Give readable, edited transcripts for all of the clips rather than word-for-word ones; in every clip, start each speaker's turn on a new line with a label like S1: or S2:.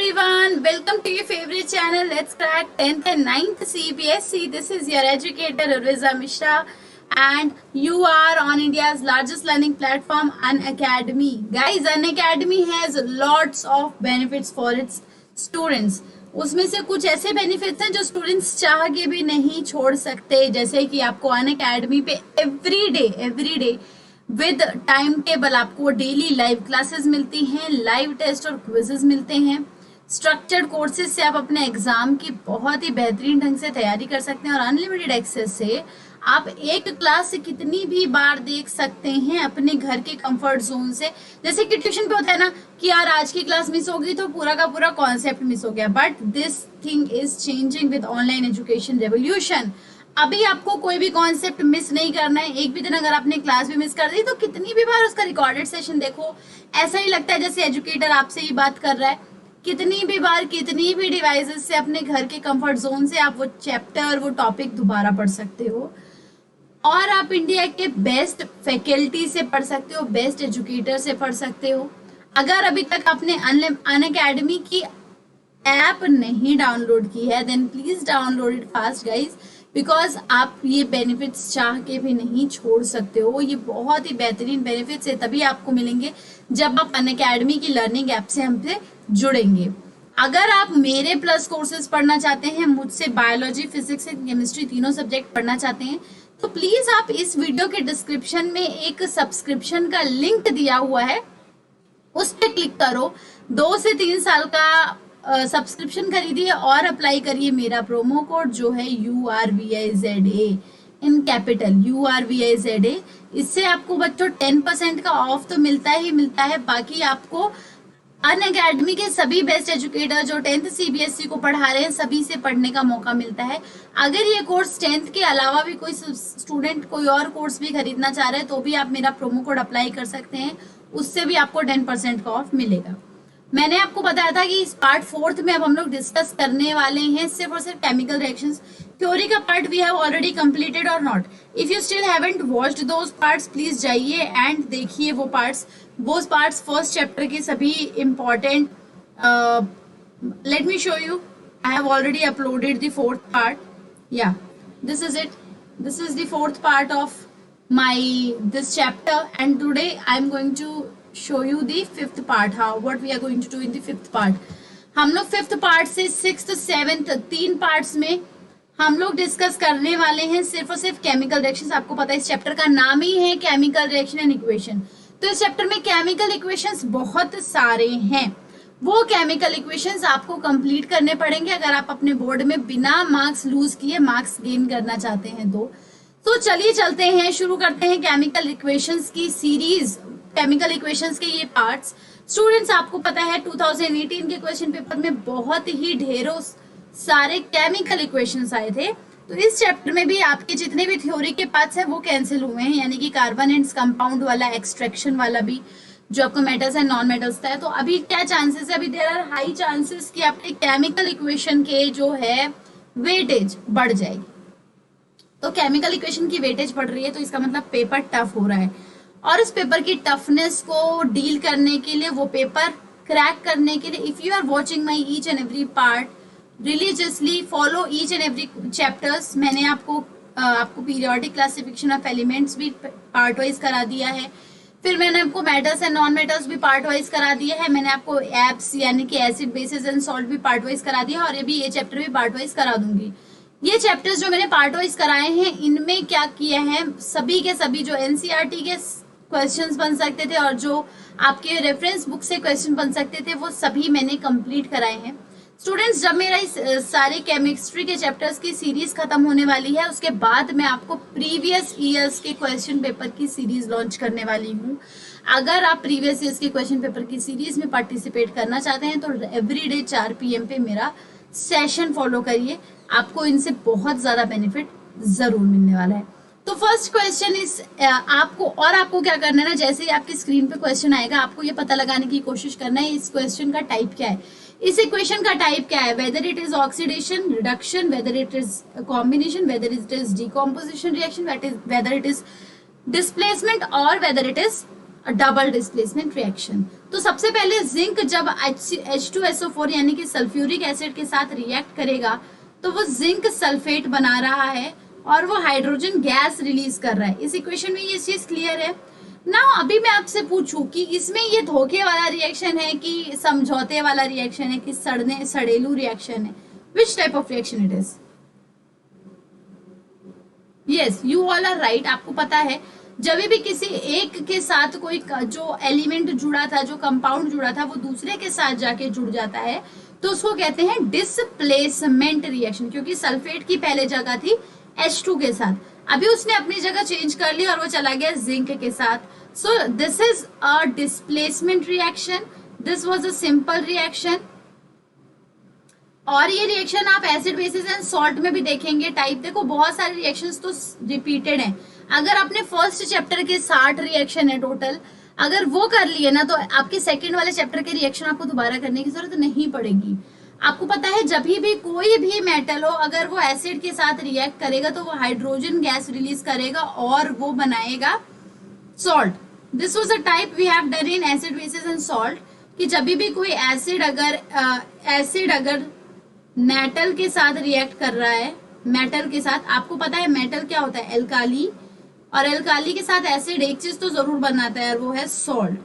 S1: everyone, welcome to your favorite channel. Let's crack 10th and 9th CBSE. This is your educator Urviza Mishra and you are on India's largest learning platform, Unacademy. Guys, Unacademy has lots of benefits for its students. उसमें से कुछ ऐसे benefits हैं जो students चाह के भी नहीं छोड़ सकते, जैसे कि आपको अनअकैडमी पे every day with time table आपको डेली लाइव क्लासेस मिलती हैं, लाइव टेस्ट और क्विजेस मिलते हैं। स्ट्रक्चर्ड कोर्सेज से आप अपने एग्जाम की बहुत ही बेहतरीन ढंग से तैयारी कर सकते हैं और अनलिमिटेड एक्सेस से आप एक क्लास से कितनी भी बार देख सकते हैं अपने घर के कंफर्ट जोन से। जैसे कि ट्यूशन पे होता है ना कि यार आज की क्लास मिस होगी तो पूरा का पूरा कॉन्सेप्ट मिस हो गया, but this thing is changing with online education revolution. अभी आपको कोई भी कॉन्सेप्ट मिस नहीं करना है। एक भी दिन अगर आपने क्लास भी मिस कर दी तो कितनी भी बार उसका रिकॉर्डेड सेशन देखो, ऐसा ही लगता है जैसे एजुकेटर आपसे ही बात कर रहा है। कितनी भी बार कितनी भी डिवाइसेस से अपने घर के कंफर्ट जोन से आप वो चैप्टर वो टॉपिक दोबारा पढ़ सकते हो और आप इंडिया के बेस्ट फैकल्टी से पढ़ सकते हो, बेस्ट एजुकेटर से पढ़ सकते हो। अगर अभी तक आपने अनअकैडमी की ऐप नहीं डाउनलोड की है then please download it fast guys, because आप ये बेनिफिट्स चाह के भी नहीं छोड़ सकते हो। ये बहुत ही बेहतरीन बेनिफिट्स है, तभी आपको मिलेंगे जब आप अनअकैडमी की लर्निंग ऐप से हमसे जुड़ेंगे। अगर आप मेरे प्लस कोर्सेज पढ़ना चाहते हैं, मुझसे बायोलॉजी फिजिक्स एंड केमिस्ट्री तीनों सब्जेक्ट पढ़ना चाहते हैं, तो प्लीज आप इस वीडियो के डिस्क्रिप्शन में एक सब्सक्रिप्शन का लिंक दिया हुआ है, उस पर क्लिक करो। 2 से 3 साल का सब्सक्रिप्शन खरीदिए और अप्लाई करिए मेरा प्रोमो कोड जो है URVIZA इन कैपिटल URVIZA। इससे आपको बच्चों 10% का ऑफ तो मिलता ही मिलता है। बाकी आपको अनअकैडमी के सभी बेस्ट एजुकेटर जो 10th CBSE को पढ़ा रहे हैं सभी से पढ़ने का मौका मिलता है। अगर ये कोर्स 10th के अलावा भी कोई स्टूडेंट कोई और कोर्स भी खरीदना चाह रहे हैं तो भी आप मेरा प्रोमो कोड अप्लाई कर सकते हैं, उससे भी आपको 10% का ऑफ मिलेगा। मैंने आपको बताया था कि इस पार्ट 4th में अब हम लोग डिस्कस करने वाले हैं सिर्फ और सिर्फ केमिकल रिएक्शंस। थ्योरी का part we have already completed और not. If you still haven't watched those parts please जाइए एंड देखिए वो पार्ट्स फर्स्ट चैप्टर के सभी important. Let me show you, I have already uploaded the 4th part. या this is it, this is the 4th part of my this chapter and today I am going to show you the 5th part, how what we are going to do in the 5th part। हम लोग 5th part से 6th 7th 3 parts में हम लोग discuss करने वाले हैं सिर्फ और सिर्फ केमिकल रिएक्शंस। आपको पता है इस चैप्टर का नाम ही है केमिकल रिएक्शन एंड इक्वेशन, तो इस चैप्टर में केमिकल इक्वेशंस बहुत सारे हैं। वो केमिकल इक्वेशंस आपको कंप्लीट करने पड़ेंगे अगर आप अपने बोर्ड में बिना मार्क्स लूज किए मार्क्स गेन करना चाहते हैं तो चलिए चलते हैं, शुरू करते हैं केमिकल इक्वेशंस की सीरीज। केमिकल इक्वेशंस के ये पार्ट्स स्टूडेंट्स आपको पता है 2018 के क्वेश्चन पेपर में बहुत ही ढेरों सारे केमिकल इक्वेशंस आए थे, तो इस चैप्टर में भी आपके जितने भी थ्योरी के पार्ट्स हैं वो कैंसिल हुए हैं, यानी कि कार्बन एंड कंपाउंड वाला एक्सट्रैक्शन वाला भी जो आपको मेटल्स एंड नॉन मेटल्स था। तो अभी क्या चांसेस है, अभी देयर आर हाई चांसेस कि आपके केमिकल इक्वेशन के जो है वेटेज बढ़ जाएगी। तो केमिकल इक्वेशन की वेटेज बढ़ रही है तो इसका मतलब पेपर टफ हो रहा है और इस पेपर की टफनेस को डील करने के लिए, वो पेपर क्रैक करने के लिए, if you are watching my each and every part religiously, follow each and every chapters. मैंने आपको पीरियोडिक क्लासिफिकेशन ऑफ एलिमेंट्स भी पार्ट वाइज करा दिया है, फिर मैंने आपको मेटल्स एंड नॉन मेटल्स भी पार्ट वाइज करा दिया है, मैंने आपको एप्स यानी कि एसिड बेसिस एंड सॉल्ट भी पार्ट वाइज करा दिया है और ये चैप्टर भी पार्ट वाइज करा दूंगी। ये चैप्टर्स जो मैंने पार्ट वाइज कराए हैं इनमें क्या किया है, सभी के सभी जो NCERT के क्वेश्चंस बन सकते थे और जो आपके रेफरेंस बुक से क्वेश्चन बन सकते थे वो सभी मैंने कंप्लीट कराए हैं। स्टूडेंट्स जब मेरा इस सारे केमिस्ट्री के चैप्टर्स की सीरीज खत्म होने वाली है उसके बाद मैं आपको प्रीवियस ईयर्स के क्वेश्चन पेपर की सीरीज लॉन्च करने वाली हूँ। अगर आप प्रीवियस ईयर्स के क्वेश्चन पेपर की सीरीज में पार्टिसिपेट करना चाहते हैं तो एवरीडे 4 PM पे मेरा सेशन फॉलो करिए, आपको इनसे बहुत ज्यादा बेनिफिट जरूर मिलने वाला है। तो फर्स्ट क्वेश्चन इस आपको क्या करना है ना, जैसे ही आपकी स्क्रीन पे क्वेश्चन आएगा आपको ये पता लगाने की कोशिश करना है इस क्वेश्चन का टाइप क्या है, इस इक्वेशन का टाइप क्या है, whether it is oxidation reduction, whether it is combination, whether it is decomposition reaction, whether it is displacement और whether it is double displacement reaction. तो सबसे पहले जिंक जब H2SO4 यानी कि सल्फ्यूरिक एसिड के साथ रिएक्ट करेगा तो वो जिंक सल्फेट बना रहा है और वो हाइड्रोजन गैस रिलीज कर रहा है। इस इक्वेशन में ये चीज क्लियर है ना। अभी मैं आपसे पूछूं कि इसमें ये धोखे वाला रिएक्शन है कि समझौते वाला रिएक्शन है कि सड़ेलू रिएक्शन है, which type of reaction it is? Yes, you all are right. आपको पता है जब भी किसी एक के साथ कोई जो एलिमेंट जुड़ा था, जो कंपाउंड जुड़ा था, वो दूसरे के साथ जाके जुड़ जाता है तो उसको कहते हैं डिस्प्लेसमेंट रिएक्शन, क्योंकि सल्फेट की पहले जगह थी H2 के साथ, अभी उसने अपनी जगह चेंज कर ली और वो चला गया जिंक के साथ। सो this is a displacement reaction, this was a simple reaction. और ये रिएक्शन आप एसिड बेसिस एंड सॉल्ट में भी देखेंगे। टाइप देखो, बहुत सारे रिएक्शंस तो रिपीटेड हैं। अगर आपने फर्स्ट चैप्टर के 60 रिएक्शन है टोटल, अगर वो कर लिए ना तो आपके सेकंड वाले चैप्टर के रिएक्शन आपको दोबारा करने की जरूरत नहीं पड़ेगी। आपको पता है जब भी कोई भी मेटल हो, अगर वो एसिड के साथ रिएक्ट करेगा तो वो हाइड्रोजन गैस रिलीज करेगा और वो बनाएगा salt. This was a type we have done in acid bases and salt कि जब भी कोई एसिड अगर मेटल के साथ रिएक्ट कर रहा है, मेटल के साथ, आपको पता है मेटल क्या होता है? एल्काली, और एल्काली के साथ एसिड एक चीज तो जरूर बनाता है और वो है सॉल्ट।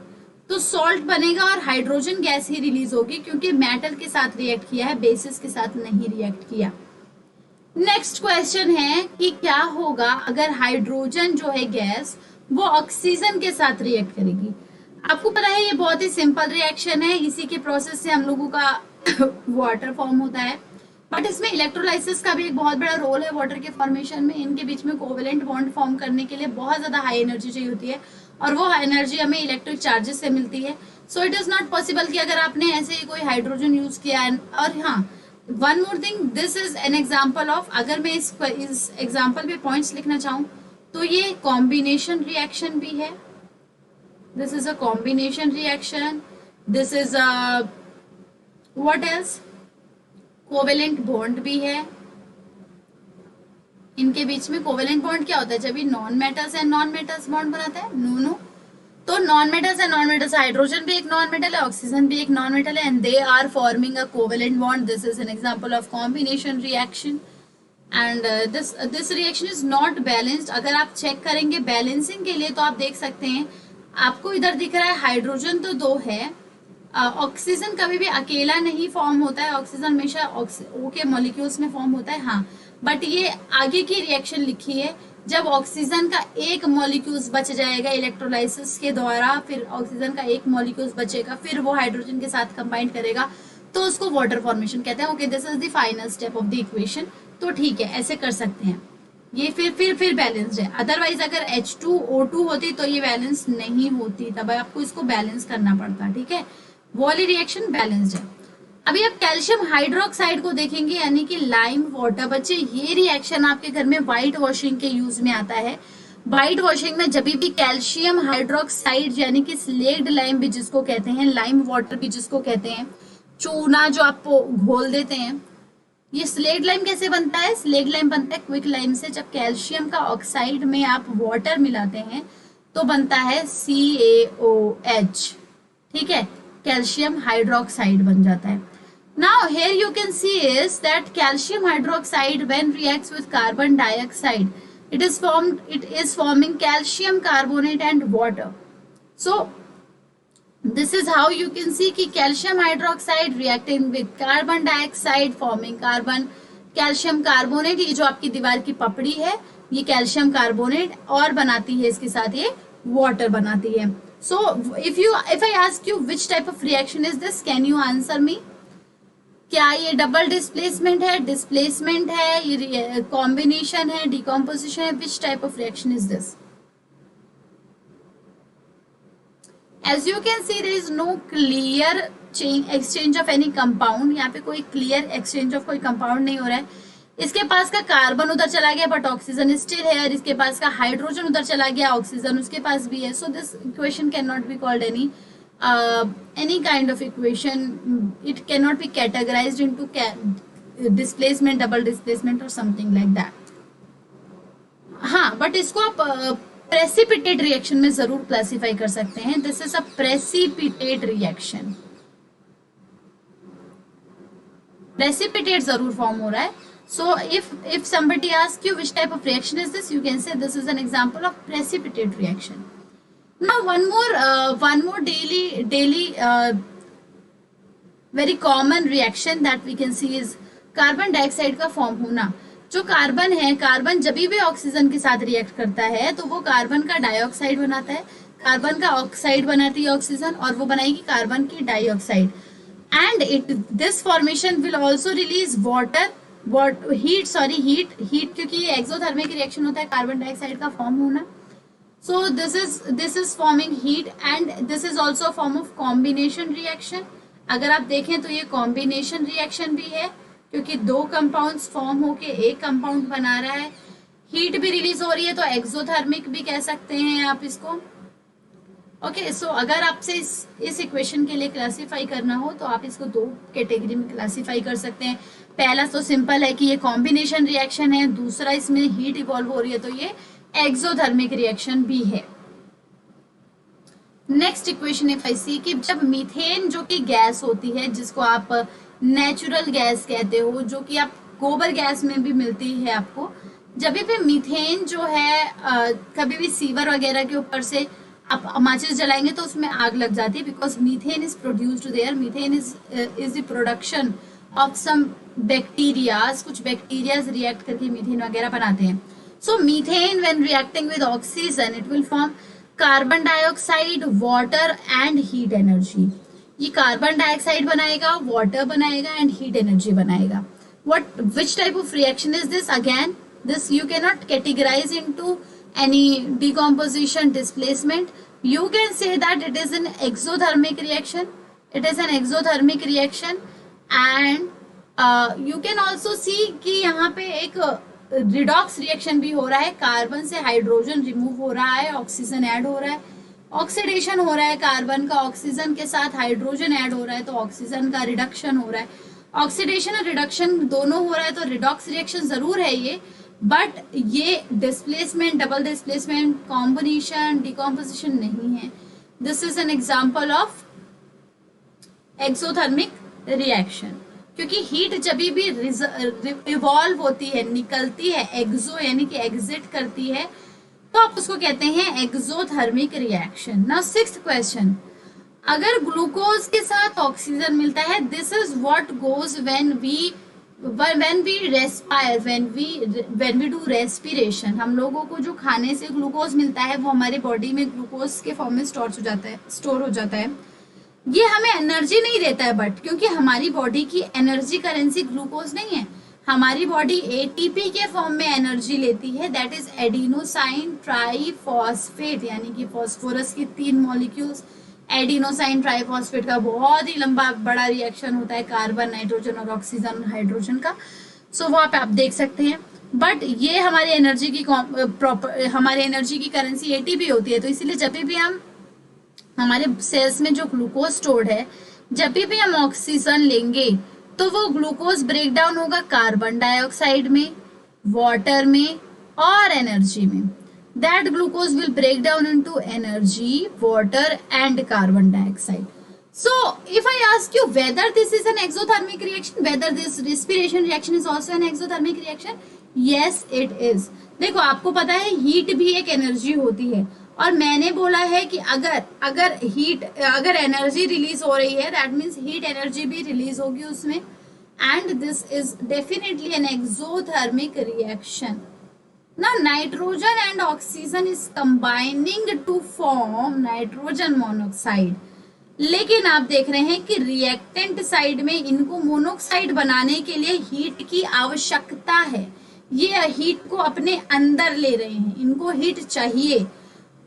S1: तो सॉल्ट बनेगा और हाइड्रोजन गैस ही रिलीज होगी क्योंकि मेटल के साथ रिएक्ट किया है, बेसिस के साथ नहीं रिएक्ट किया। नेक्स्ट क्वेश्चन है कि क्या होगा अगर हाइड्रोजन जो है गैस वो ऑक्सीजन के साथ रिएक्ट करेगी। आपको पता है ये बहुत ही सिंपल रिएक्शन है, इसी के प्रोसेस से हम लोगों का वाटर फॉर्म होता है, बट इसमें इलेक्ट्रोलाइसिस का भी एक बहुत बड़ा रोल है वाटर के फॉर्मेशन में। इनके बीच में कोवेलेंट बॉन्ड फॉर्म करने के लिए बहुत ज्यादा हाई एनर्जी चाहिए होती है और वो एनर्जी हमें इलेक्ट्रिक चार्जेस से मिलती है। So it is not possible कि अगर आपने ऐसे कोई हाइड्रोजन यूज किया। और हाँ, one more thing, this is an example of, अगर मैं इस एग्जाम्पल पे पॉइंट्स लिखना चाहूँ तो ये कॉम्बिनेशन रिएक्शन भी है। This is a combination reaction, this is a what else, covalent bond भी है। इनके बीच में कोवेलेंट बॉन्ड क्या होता है? जब ये non metals and non metals bond बनाता है, नो। तो non metals and non metals, hydrogen भी एक नॉन मेटल है, ऑक्सीजन भी एक नॉन मेटल है, and they are forming a covalent bond. This is an example of combination reaction and this reaction is not balanced. अगर आप check करेंगे balancing के लिए तो आप देख सकते हैं, आपको इधर दिख रहा है हाइड्रोजन तो 2 है, ऑक्सीजन कभी भी अकेला नहीं फॉर्म होता है, ऑक्सीजन हमेशा O के मॉलिक्यूल्स में फॉर्म होता है। हाँ, बट ये आगे की रिएक्शन लिखी है, जब ऑक्सीजन का एक मॉलिक्यूल्स बच जाएगा इलेक्ट्रोलाइसिस के द्वारा, फिर ऑक्सीजन का एक मॉलिक्यूल्स बचेगा, फिर वो हाइड्रोजन के साथ कंबाइन करेगा तो उसको वाटर फॉर्मेशन कहते हैं। Okay, this is the final step of the equation. तो ठीक है, ऐसे कर सकते हैं। ये फिर बैलेंस्ड है। अदरवाइज अगर H2O2 होती तो ये बैलेंस नहीं होती, तब आपको इसको बैलेंस करना पड़ता। ठीक है, वो वाली रिएक्शन बैलेंस्ड है। अभी आप कैल्शियम हाइड्रोक्साइड को देखेंगे, यानी कि लाइम वाटर। बच्चे, ये रिएक्शन आपके घर में व्हाइट वॉशिंग के यूज में आता है। व्हाइट वॉशिंग में जब भी कैल्शियम हाइड्रोक्साइड यानी कि स्लेक्ड लाइम भी जिसको कहते हैं, लाइम वाटर भी जिसको कहते हैं, चूना जो आप घोल देते हैं, ये स्लेक्ड लाइम कैसे बनता है? स्लेक्ड लाइम बनता है क्विक लाइम से। जब कैल्शियम का ऑक्साइड में आप वाटर मिलाते हैं तो बनता है CaOH। ठीक है, कैल्शियम हाइड्रोक्साइड बन जाता है। Now here you can see is that calcium hydroxide when reacts with carbon dioxide, it is forming calcium carbonate and water. So this is how you can see कि calcium hydroxide reacting with carbon dioxide forming calcium carbonate। ये जो आपकी दीवार की पपड़ी है ये calcium carbonate और बनाती है, इसके साथ ये water बनाती है। So if I ask you which type of reaction is this, can you answer me? क्या ये डबल डिस्प्लेसमेंट है, डिस्प्लेसमेंट है, ये कॉम्बिनेशन है, डिकम्पोजिशन है? Which type of reaction is this? As you can see there is no clear exchange of any compound. यहाँ पे कोई क्लियर एक्सचेंज ऑफ कोई कंपाउंड नहीं हो रहा है। इसके पास का कार्बन उधर चला गया बट ऑक्सीजन स्टिल है, और इसके पास का हाइड्रोजन उधर चला गया, ऑक्सीजन उसके पास भी है। So this equation can not be called any kind of equation. It cannot be categorized into displacement, double displacement or something like that. हाँ, बट इसको आप प्रेसिपिटेट रिएक्शन में जरूर क्लासिफाई कर सकते हैं. This is a precipitate reaction. Precipitate जरूर form हो रहा है. So if somebody asks you which type of reaction is this, you can say this is an example of precipitate reaction. Now one more daily very common reaction that we can see is carbon dioxide का form होना. जो carbon है, carbon जब भी oxygen के साथ react करता है तो वो कार्बन का डाइऑक्साइड बनाता है, कार्बन का ऑक्साइड बनाती है ऑक्सीजन, और वो बनाएगी कार्बन की dioxide. And this formation will also release heat क्योंकि ये एक्सोथर्मिक रिएक्शन होता है कार्बन डाइऑक्साइड का फॉर्म होना. सो this is forming heat and this is also form of combination reaction. अगर आप देखें तो ये कॉम्बिनेशन रिएक्शन भी है क्योंकि दो कंपाउंड्स फॉर्म होके एक कंपाउंड बना रहा है. हीट भी रिलीज हो रही है तो एक्सोथर्मिक भी कह सकते हैं आप इसको. ओके, सो अगर आपसे इस इक्वेशन के लिए क्लासिफाई करना हो तो आप इसको दो कैटेगरी में क्लासिफाई कर सकते हैं. पहला तो सिंपल है कि ये कॉम्बिनेशन रिएक्शन है, दूसरा इसमें हीट इवॉल्व हो रही है तो ये एक्सोथर्मिक रिएक्शन भी है. नेक्स्ट इक्वेशन इफ आई सी कि जब मीथेन जो कि गैस होती है जिसको आप नेचुरल गैस कहते हो, जो कि आप गोबर गैस में भी मिलती है आपको, जब भी मीथेन जो है कभी भी सीवर वगैरह के ऊपर से आप माचिस जलाएंगे तो उसमें आग लग जाती है because methane is produced there. Methane is the production of some bacterias. कुछ बैक्टीरियाज रिएक्ट करके मीथेन वगैरह बनाते हैं. So methane when reacting with oxygen it will form carbon dioxide, water and heat energy. ये कार्बन डाइऑक्साइड बनाएगा, water बनाएगा and heat energy बनाएगा. which type of reaction is this? Again, this you cannot categorize into any decomposition, displacement. You can say that it is an exothermic reaction. It is an exothermic reaction and you can also see कि यहाँ पे एक redox reaction भी हो रहा है. Carbon से hydrogen remove हो रहा है, ऑक्सीजन ऐड हो रहा है, ऑक्सीडेशन हो रहा है. कार्बन का ऑक्सीजन के साथ हाइड्रोजन ऐड हो रहा है तो ऑक्सीजन का रिडक्शन हो रहा है. ऑक्सीडेशन और रिडक्शन दोनों हो रहा है तो रिडॉक्स रिएक्शन जरूर है ये, बट ये displacement, double displacement, combination, decomposition नहीं है. This is an example of exothermic reaction. क्योंकि हीट जब भी इवॉल्व होती है, निकलती है, एक्सो यानी कि एग्जिट करती है, तो आप उसको कहते हैं exothermic reaction. Now sixth question, अगर ग्लूकोज के साथ ऑक्सीजन मिलता है, this is what goes when we respire, when we do respiration. हम लोगों को जो खाने से ग्लूकोज मिलता है वो हमारे बॉडी में ग्लूकोज के फॉर्म में स्टोर हो जाता है. ये हमें एनर्जी नहीं देता है, बट क्योंकि हमारी बॉडी की एनर्जी करेंसी ग्लूकोज नहीं है, हमारी बॉडी एटीपी के फॉर्म में एनर्जी लेती है. दैट इज एडिनोसाइन ट्राइफॉस्फेट, यानी कि फास्फोरस की 3 मॉलिक्यूल्स. एडिनोसाइन ट्राइफॉस्फेट का बहुत ही लंबा बड़ा रिएक्शन होता है कार्बन, नाइट्रोजन और ऑक्सीजन और हाइड्रोजन का. सो वहां पे आप देख सकते हैं. बट ये हमारी एनर्जी की करेंसी एटीपी होती है. तो इसीलिए जब भी हम हमारे सेल्स में जो ग्लूकोज स्टोर्ड है, जब भी हम ऑक्सीजन लेंगे तो वो ग्लूकोज ब्रेक डाउन होगा कार्बन डाइऑक्साइड में, वाटर में और एनर्जी में. That glucose will break down into energy, water and carbon dioxide. So if I ask you whether this is an exothermic reaction, whether this respiration reaction is also an exothermic reaction, yes it is. देखो आपको पता है heat भी एक energy होती है, और मैंने बोला है कि अगर एनर्जी रिलीज हो रही है दैट मीन्स हीट एनर्जी भी रिलीज होगी उसमें, and this is definitely an exothermic reaction. Now nitrogen and oxygen is combining to form nitrogen monoxide. लेकिन आप देख रहे हैं कि रिएक्टेंट साइड में इनको मोनोक्साइड बनाने के लिए हीट की आवश्यकता है. ये हीट को अपने अंदर ले रहे हैं, इनको हीट चाहिए.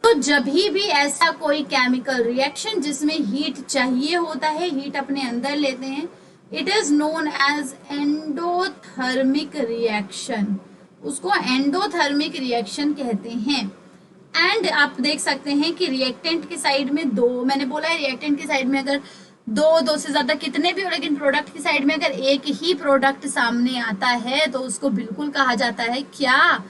S1: तो जब भी ऐसा कोई केमिकल रिएक्शन जिसमें हीट चाहिए होता है, हीट अपने अंदर लेते हैं, it is known as endothermic reaction. उसको एंडोथर्मिक रिएक्शन कहते हैं. एंड आप देख सकते हैं कि रिएक्टेंट की साइड में मैंने बोला है रिएक्टेंट की साइड में अगर दो से ज्यादा कितने भी हो, लेकिन प्रोडक्ट की साइड में अगर एक ही प्रोडक्ट सामने आता है तो उसको बिल्कुल कहा जाता है क्या,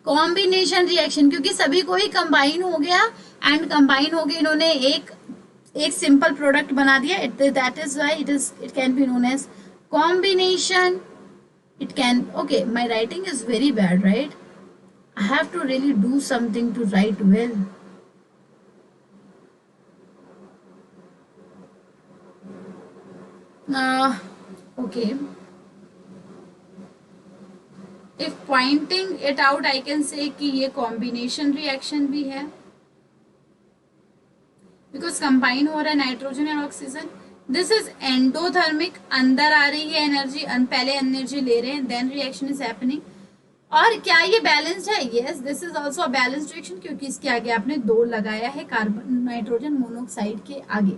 S1: कॉम्बिनेशन रिएक्शन, क्योंकि सभी को ही कंबाइन हो गया एंड कंबाइन हो गए इन्होंने एक सिंपल प्रोडक्ट बना दिया. That is why it can be known as combination. It can, okay, my writing is very bad, right? I have to really do something to write well. Okay. If pointing it out, I can say कि ये combination reaction भी है, because combine हो रहा है nitrogen and oxygen. This is endothermic, अंदर आ रही है एनर्जी, पहले एनर्जी ले रहे हैं, देन रिएक्शन इज हैपनिंग. और क्या ये बैलेंस्ड है? Yes, this is also a balanced reaction, क्योंकि इसके आगे आपने 2 लगाया है कार्बन नाइट्रोजन मोनोऑक्साइड के आगे.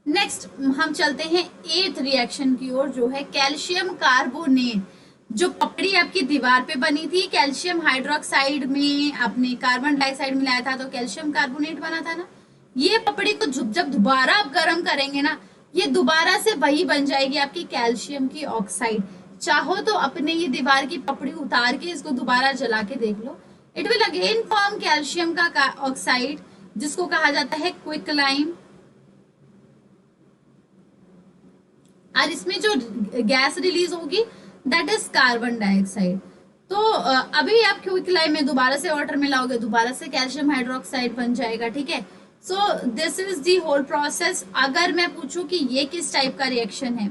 S1: नेक्स्ट हम चलते हैं 8th रिएक्शन की ओर, जो है कैल्शियम कार्बोनेट. जो पपड़ी आपकी दीवार पे बनी थी, कैल्शियम हाइड्रोक्साइड में आपने कार्बन डाइऑक्साइड मिलाया था तो कैल्शियम कार्बोनेट बना था ना. ये पपड़ी को जब दोबारा आप गर्म करेंगे ना, ये दोबारा से वही बन जाएगी आपकी कैल्शियम की ऑक्साइड. चाहो तो अपने ये दीवार की पपड़ी उतार के इसको दोबारा जला के देख लो. It will again form calcium का ऑक्साइड, जिसको कहा जाता है क्विकलाइम. और इसमें जो गैस रिलीज होगी दैट इज कार्बन डाइऑक्साइड. तो अभी आप क्विकलाइम में दोबारा से वाटर मिलाओगे, दोबारा से कैल्शियम हाइड्रोक्साइड बन जाएगा. ठीक है, so this is the whole process. अगर मैं पूछूं कि ये किस टाइप का रिएक्शन है,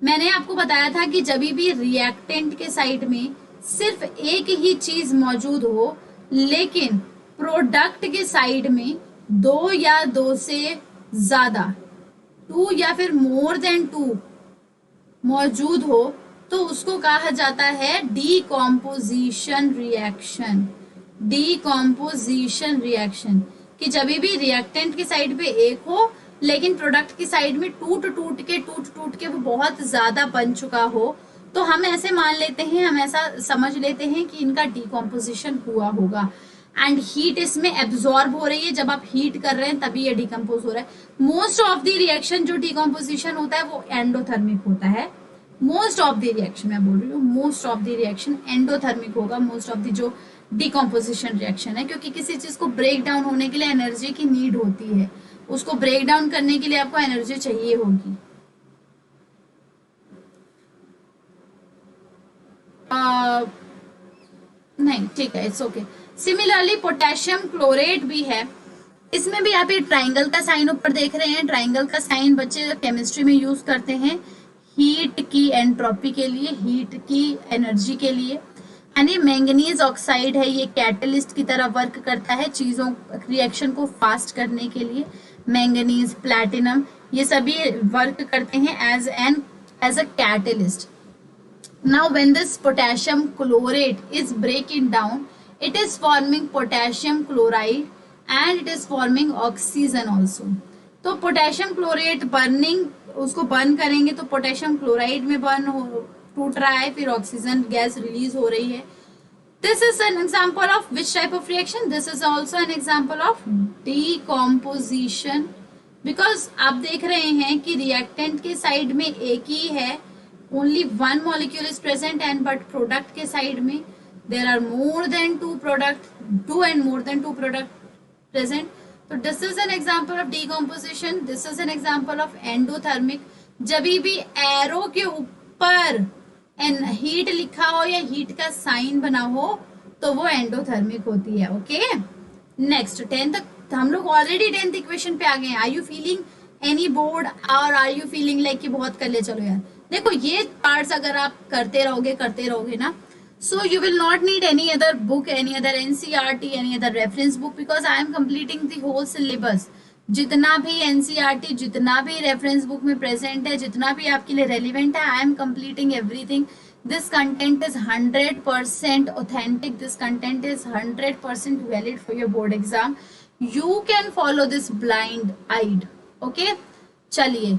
S1: मैंने आपको बताया था कि जब भी रिएक्टेंट के साइड में सिर्फ एक ही चीज मौजूद हो, लेकिन प्रोडक्ट के साइड में 2 या 2 से ज्यादा, 2 या फिर मोर देन 2 मौजूद हो, तो उसको कहा जाता है डीकॉम्पोजिशन रिएक्शन. डीकॉम्पोजिशन रिएक्शन कि जब भी रिएक्टेंट की साइड पे एक हो, लेकिन प्रोडक्ट की साइड में टूट टूट के वो बहुत ज्यादा बन चुका हो, तो हम ऐसे मान लेते हैं, हम ऐसा समझ लेते हैं कि इनका डीकॉम्पोजिशन हुआ होगा. एंड हीट इसमें एब्जॉर्ब हो रही है, जब आप हीट कर रहे हैं तभी ये डिकम्पोज हो रहा है. मोस्ट ऑफ द रिएक्शन जो डिकम्पोजिशन होता है वो एंडोथर्मिक होता है. मोस्ट ऑफ द रिएक्शन, मैं बोल रही हूँ most of the reaction endothermic होगा. मोस्ट ऑफ द जो डिकम्पोजिशन रिएक्शन है, क्योंकि किसी चीज को ब्रेक डाउन होने के लिए एनर्जी की नीड होती है, उसको ब्रेक डाउन करने के लिए आपको एनर्जी चाहिए होगी. नहीं, ठीक है, it's okay. Similarly potassium chlorate भी है. इसमें भी आप ये ट्राइंगल का साइन ऊपर देख रहे हैं. ट्राइंगल का साइन बच्चे केमिस्ट्री में यूज करते हैं हीट की एंट्रोपी के लिए, हीट की एनर्जी के लिए. एंड ये मैंगनीज ऑक्साइड है, ये कैटलिस्ट की तरह वर्क करता है चीजों रिएक्शन को फास्ट करने के लिए. मैंगनीज, प्लैटिनम, ये सभी वर्क करते हैं as a catalyst. Now when this potassium chlorate is breaking down, it is forming potassium chloride and it is forming oxygen also. तो पोटेशियम क्लोरेट बर्निंग, उसको बर्न करेंगे तो पोटेशियम क्लोराइड में burn हो, टूट रहा है, फिर ऑक्सीजन गैस रिलीज हो रही है. This is an example of which type of reaction? This is also an example of decomposition. Because आप देख रहे हैं कि रिएक्टेंट के साइड में एक ही है, only one molecule is present, and but product के side में there are more than 2 product, 2 and more than 2 product present. So this is an example of decomposition. This is an example of endothermic. जब भी arrow के ऊपर heat लिखा हो या heat का साइन बना हो तो वो एंडोथर्मिक होती है. ओके, नेक्स्ट 10th, हम लोग ऑलरेडी 10th इक्वेशन पे आ गए हैं. Are you feeling any bored और आर यू फीलिंग लाइक कि बहुत कर ले? चलो यार, देखो ये पार्ट्स अगर आप करते रहोगे ना, so you will not need any other book, any other NCERT, any other reference book, because I am completing the whole syllabus. जितना भी एनसीईआरटी, जितना भी रेफरेंस बुक में प्रेजेंट है, जितना भी आपके लिए रेलिवेंट है, I am completing everything. This content is 100% authentic. This content is 100% valid for your board exam. You can follow this blind eyed. Okay, चलिए,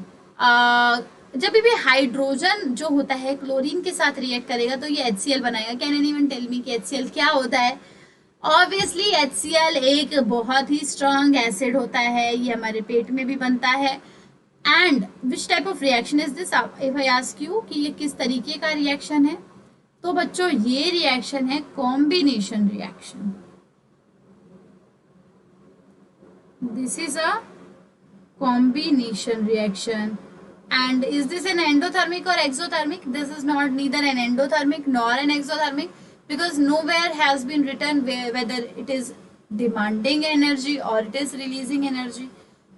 S1: जब भी हाइड्रोजन जो होता है क्लोरीन के साथ रिएक्ट करेगा तो ये HCl बनाएगा. कैन एनीवन टेल मी कि HCl क्या होता है? ऑब्वियसली HCl एक बहुत ही स्ट्रॉन्ग एसिड होता है, ये हमारे पेट में भी बनता है. And which type of reaction is this? If I ask you कि ये किस तरीके का रिएक्शन है, तो बच्चों ये रिएक्शन है combination reaction. This is a combination reaction. And is this an endothermic or exothermic? This is not neither an endothermic nor an exothermic, because nowhere has been written whether it is demanding energy or it is releasing energy.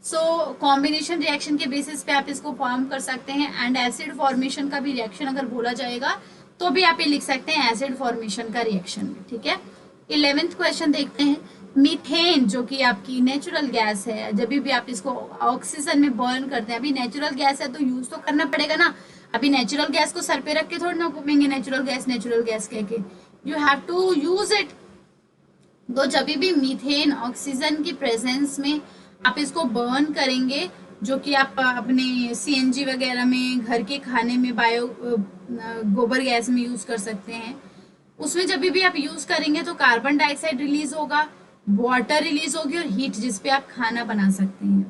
S1: So combination reaction के basis पे आप इसको form कर सकते हैं। and acid formation का भी reaction अगर बोला जाएगा तो भी आप ये लिख सकते हैं acid formation का reaction भी, ठीक है। 11th क्वेश्चन देखते हैं। मीथेन जो कि आपकी नेचुरल गैस है, जब भी आप इसको ऑक्सीजन में बर्न करते हैं, अभी नेचुरल गैस है तो यूज तो करना पड़ेगा ना। अभी नेचुरल गैस को सर पे रख के थोड़ी ना घूमेंगे नेचुरल गैस कह के, you have to use it. तो जब भी मीथेन ऑक्सीजन की प्रेजेंस में आप इसको बर्न करेंगे, जो कि आप अपने सीएनजी वगैरह में, घर के खाने में, गोबर गैस में यूज कर सकते हैं, उसमें जब भी आप यूज करेंगे तो कार्बन डाइऑक्साइड रिलीज होगा, वाटर रिलीज होगी और हीट जिसपे आप खाना बना सकते हैं,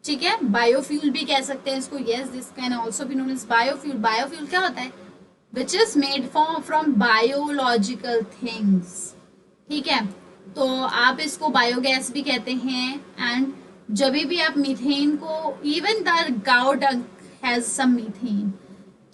S1: ठीक है। बायोफ्यूल भी कह सकते हैं इसको, yes this can also be known as biofuel. Biofuel क्या होता है? Which is made from biological things, ठीक है। तो आप इसको बायोगैस भी कहते हैं। एंड जब भी आप मीथेन को, even the cow dung has some methane,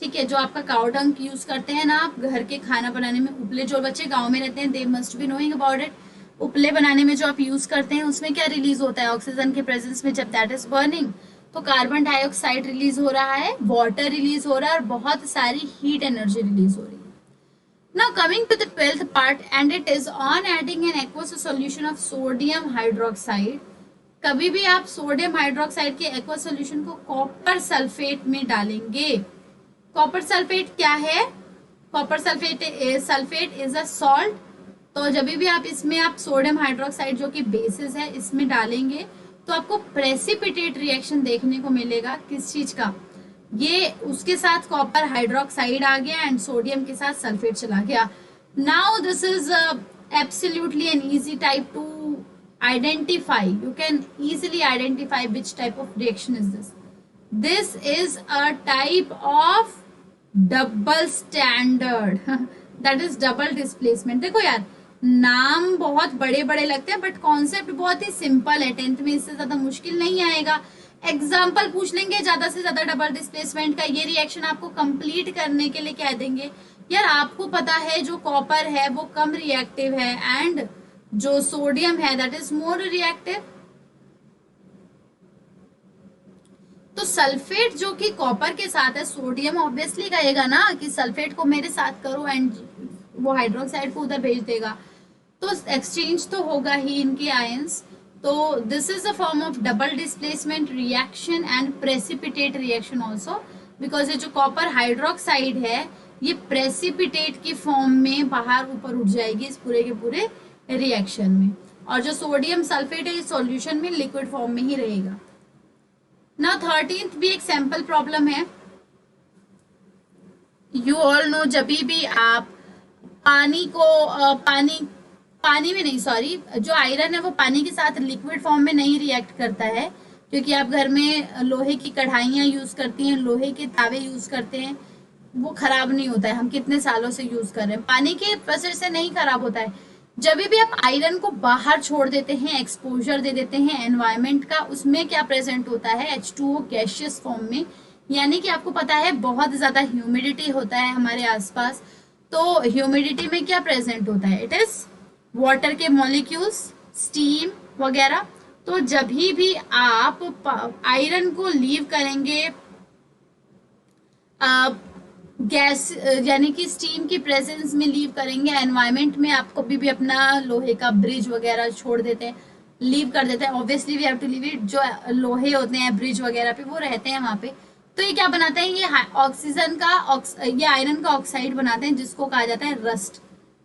S1: ठीक है, जो आपका काउ डंग यूज करते हैं ना आप घर के खाना बनाने में, उपले, जो बच्चे गांव में रहते हैं they must be knowing about it. उपले बनाने में जो आप यूज करते हैं उसमें क्या रिलीज होता है ऑक्सीजन के प्रेजेंस में? जब दैट इज बर्निंग तो कार्बन डाइऑक्साइड रिलीज हो रहा है, वाटर रिलीज हो रहा है और बहुत सारी हीट एनर्जी रिलीज हो रही है। Now coming to the 12th part, and it is on adding an aqueous solution of sodium hydroxide. कभी भी आप सोडियम हाइड्रोक्साइड के एक्वस सॉल्यूशन को कॉपर सल्फेट में डालेंगे। कॉपर सल्फेट क्या है? Copper sulphate is a salt. तो जब भी आप इसमें आप सोडियम हाइड्रोक्साइड जो कि बेसिस है इसमें डालेंगे तो आपको प्रेसिपिटेट रिएक्शन देखने को मिलेगा। किस चीज का? ये उसके साथ कॉपर हाइड्रोक्साइड आ गया एंड सोडियम के साथ सल्फेट चला गया। Now this is absolutely an easy type two identify. You can easily identify which type of reaction is this. This is a type of double standard, that is double displacement. देखो यार, नाम बहुत बड़े बड़े लगते हैं बट कॉन्सेप्ट बहुत ही simple है। 10th में इससे ज्यादा मुश्किल नहीं आएगा। एग्जाम्पल पूछ लेंगे ज्यादा से ज्यादा डबल डिस्प्लेसमेंट का, ये रिएक्शन आपको कंप्लीट करने के लिए कह देंगे। यार आपको पता है जो कॉपर है वो कम रिएक्टिव है एंड जो सोडियम है दैट इज मोर रिएक्टिव। तो सल्फेट जो कि कॉपर के साथ है, सोडियम ऑब्वियसली कहेगा ना कि सल्फेट को मेरे साथ करो एंड वो हाइड्रोक्साइड को उधर भेज देगा, तो एक्सचेंज तो होगा ही इनके आयंस। तो this is a form of double displacement reaction and precipitate reaction also, because ये जो कॉपर हाइड्रोक्साइड है ये प्रेसिपिटेट की फॉर्म में बाहर ऊपर उठ जाएगी इस पूरे के पूरे रिएक्शन में, और जो सोडियम सल्फेट है इस सॉल्यूशन में लिक्विड फॉर्म में ही रहेगा। ना 13th भी एक सैंपल प्रॉब्लम है। यू ऑल नो, जब भी आप पानी को पानी में नहीं, सॉरी, जो आयरन है वो पानी के साथ लिक्विड फॉर्म में नहीं रिएक्ट करता है, क्योंकि आप घर में लोहे की कढ़ाइयाँ यूज करती हैं, लोहे के तावे यूज करते हैं, वो खराब नहीं होता है। हम कितने सालों से यूज कर रहे हैं, पानी के वजह से नहीं खराब होता है। जब भी आप आयरन को बाहर छोड़ देते हैं, एक्सपोजर दे देते हैं एनवायरमेंट का, उसमें क्या प्रेजेंट होता है? H2O गैसियस फॉर्म में। यानी कि आपको पता है बहुत ज्यादा ह्यूमिडिटी होता है हमारे आसपास। तो ह्यूमिडिटी में क्या प्रेजेंट होता है? इट इज वाटर के मॉलिक्यूल्स, स्टीम वगैरह। तो जब भी आप आयरन को लीव करेंगे गैस यानी कि स्टीम की प्रेजेंस में लीव करेंगे एनवायरमेंट में, आप कभी भी अपना लोहे का ब्रिज वगैरह छोड़ देते हैं, लीव कर देते हैं, obviously we have to leave it. जो लोहे होते हैं ब्रिज वगैरह पे वो रहते हैं वहां पे, तो ये क्या बनाते हैं? ये ऑक्सीजन का ये आयरन का ऑक्साइड बनाते हैं जिसको कहा जाता है रस्ट,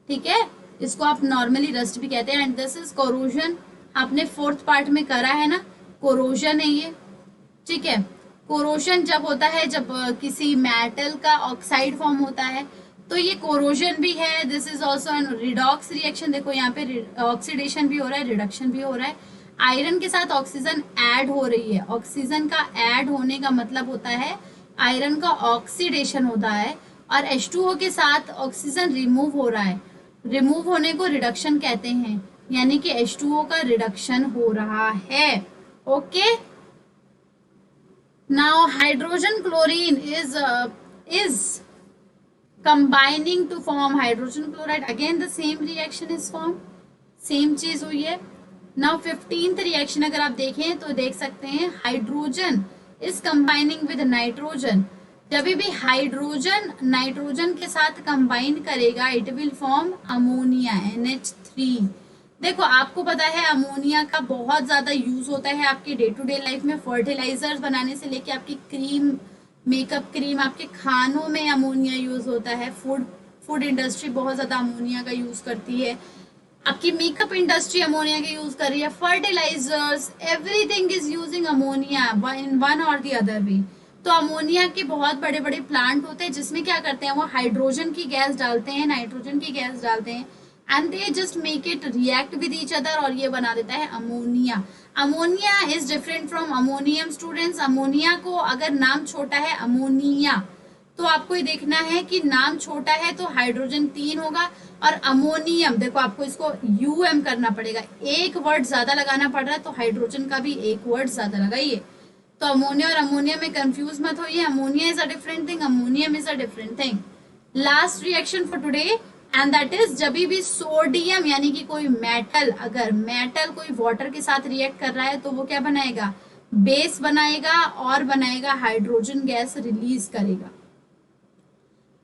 S1: ठीक है। इसको आप नॉर्मली रस्ट भी कहते हैं। And this is corrosion. आपने 4th पार्ट में करा है ना, कोरोजन है ये, ठीक है। कोरोजन जब होता है, जब किसी मेटल का ऑक्साइड फॉर्म होता है, तो ये कोरोजन भी है। This is also an redox reaction. देखो यहाँ पे ऑक्सीडेशन भी हो रहा है, रिडक्शन भी हो रहा है। आयरन के साथ ऑक्सीजन ऐड हो रही है। ऑक्सीजन का ऐड होने का मतलब होता है आयरन का ऑक्सीडेशन होता है, और H2O के साथ ऑक्सीजन रिमूव हो रहा है, रिमूव होने को रिडक्शन कहते हैं, यानी कि H2O का रिडक्शन हो रहा है। Okay, now hydrogen chlorine is combining to form hydrogen chloride, again the same reaction is formed, same चीज हुई है। नाउ 15th रिएक्शन अगर आप देखें तो देख सकते हैं hydrogen is combining with nitrogen. जब भी हाइड्रोजन नाइट्रोजन के साथ कंबाइन करेगा it will form ammonia NH3। देखो आपको पता है अमोनिया का बहुत ज्यादा यूज होता है आपके डे टू डे लाइफ में, फर्टिलाइजर्स बनाने से लेके आपकी क्रीम, मेकअप क्रीम, आपके खानों में अमोनिया यूज होता है। फूड इंडस्ट्री बहुत ज्यादा अमोनिया का यूज करती है, आपकी मेकअप इंडस्ट्री अमोनिया का यूज कर रही है, fertilisers, everything is using ammonia in one or the other way. तो अमोनिया के बहुत बड़े बड़े प्लांट होते हैं जिसमें क्या करते हैं वो हाइड्रोजन की गैस डालते हैं, नाइट्रोजन की गैस डालते हैं, and they just make it react with each other और ये बना देता है ammonia. Ammonia is different from ammonium students. Ammonia को अगर नाम छोटा है अमोनिया तो आपको ये देखना है कि नाम छोटा है तो हाइड्रोजन 3 होगा, और अमोनियम देखो आपको इसको UM करना पड़ेगा, एक वर्ड ज्यादा लगाना पड़ रहा है तो हाइड्रोजन का भी एक वर्ड ज्यादा लगाइए। तो अमोनिया और अमोनिया में कंफ्यूज मत होइए, ammonia is a different thing, ammonium is a different thing. Last reaction for today and that is जब भी सोडियम यानी कि कोई मेटल, अगर मेटल कोई वाटर के साथ रिएक्ट कर रहा है तो वो क्या बनाएगा, बेस बनाएगा और बनाएगा हाइड्रोजन गैस रिलीज करेगा।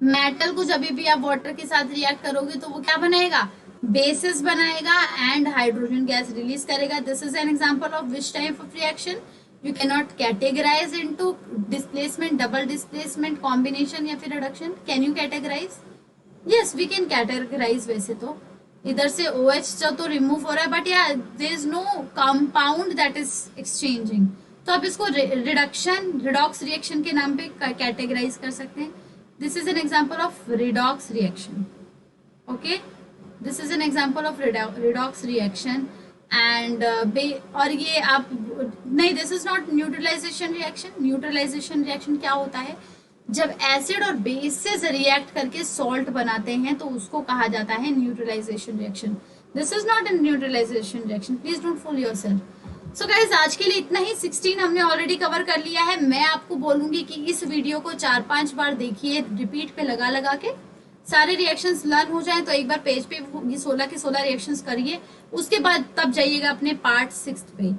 S1: मेटल को जब भी आप वाटर के साथ रिएक्ट करोगे तो वो क्या बनाएगा, बेसिस बनाएगा एंड हाइड्रोजन गैस रिलीज करेगा। This is an example of which type of reaction you can not categorise into displacement, double displacement, combination या फिर reduction. Can you categorise? Yes we can categorise. वैसे तो इधर से OH जो तो remove हो रहा है but yeah there is no compound that is exchanging, तो आप इसको रिडक्शन, रिडॉक्स रिएक्शन के नाम पे कैटेगराइज कर सकते हैं। This is an example of redox reaction. Okay, this is an example of redox reaction and और ये आप नहीं, this is not neutralization reaction. Neutralization reaction क्या होता है, जब एसिड और बेसिस रिएक्ट करके सॉल्ट बनाते हैं तो उसको कहा जाता है neutralisation reaction. This is not an neutralisation reaction, please don't fool yourself. So guys आज के लिए इतना ही, 16 हमने ऑलरेडी कवर कर लिया है। मैं आपको बोलूंगी कि इस वीडियो को 4-5 बार देखिए, रिपीट पे लगा लगा के सारे रिएक्शंस लर्न हो जाएं। तो एक बार पेज पे 16 के 16 रिएक्शंस करिए, उसके बाद तब जाइएगा अपने पार्ट 6 पे।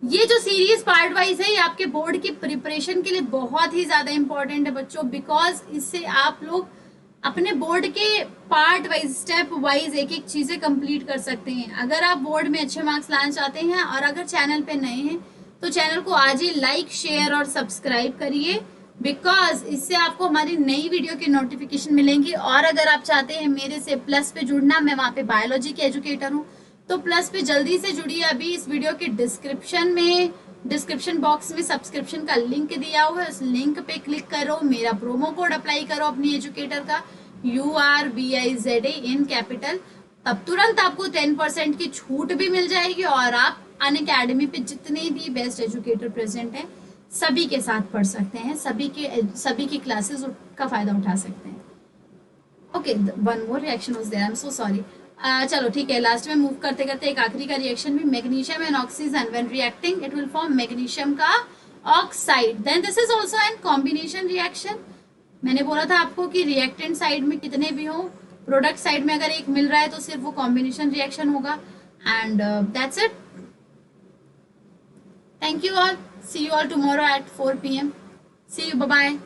S1: ये जो सीरीज पार्ट वाइज है ये आपके बोर्ड की प्रिपरेशन के लिए बहुत ही ज्यादा इंपॉर्टेंट है बच्चों, बिकॉज इससे आप लोग अपने बोर्ड के पार्ट वाइज, स्टेप वाइज एक एक चीजें कंप्लीट कर सकते हैं। अगर आप बोर्ड में अच्छे मार्क्स लाना चाहते हैं और अगर चैनल पे नए हैं तो चैनल को आज ही लाइक, शेयर और सब्सक्राइब करिए, बिकॉज इससे आपको हमारी नई वीडियो की नोटिफिकेशन मिलेंगी। और अगर आप चाहते हैं मेरे से प्लस पे जुड़ना, मैं वहाँ पे बायोलॉजी की एजुकेटर हूँ, तो प्लस पे जल्दी से जुड़िए। अभी इस वीडियो के डिस्क्रिप्शन बॉक्स में सब्सक्रिप्शन का लिंक दिया हुआ है, उस लिंक पे क्लिक करो, मेरा प्रोमो कोड अप्लाई करो अपनी एजुकेटर का URBIZA इन कैपिटल, तब तुरंत आपको 10% की छूट भी मिल जाएगी और आप अनअकैडमी पे जितने भी बेस्ट एजुकेटर प्रेजेंट हैं सभी के साथ पढ़ सकते हैं, सभी की क्लासेस का फायदा उठा सकते हैं। Okay, one more reaction was there, I am so sorry. चलो ठीक है, लास्ट में मूव करते करते एक आखिरी का रिएक्शन भी, magnesium and oxygen when reacting it will form magnesium का oxide, then this is also an combination reaction. मैंने बोला था आपको कि रिएक्टेंट साइड में कितने भी हो, प्रोडक्ट साइड में अगर एक मिल रहा है तो सिर्फ वो कॉम्बिनेशन रिएक्शन होगा। And that's it, thank you all, see you all tomorrow at 4 PM, see you, bye bye.